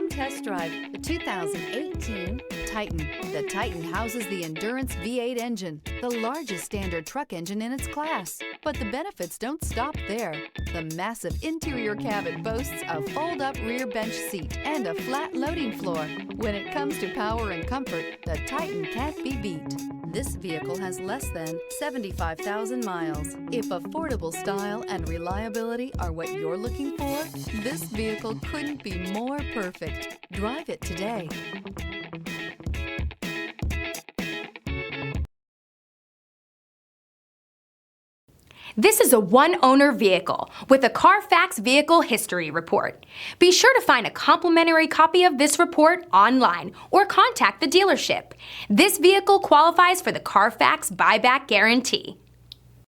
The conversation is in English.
Come test drive the 2018 Titan. The Titan houses the Endurance V8 engine, the largest standard truck engine in its class. But the benefits don't stop there. The massive interior cabin boasts a fold-up rear bench seat and a flat loading floor. When it comes to power and comfort, the Titan can't be beat. This vehicle has less than 75,000 miles. If affordable style and reliability are what you're looking for, this vehicle couldn't be more perfect. Drive it today. This is a one-owner vehicle with a Carfax Vehicle History Report. Be sure to find a complimentary copy of this report online or contact the dealership. This vehicle qualifies for the Carfax Buyback Guarantee.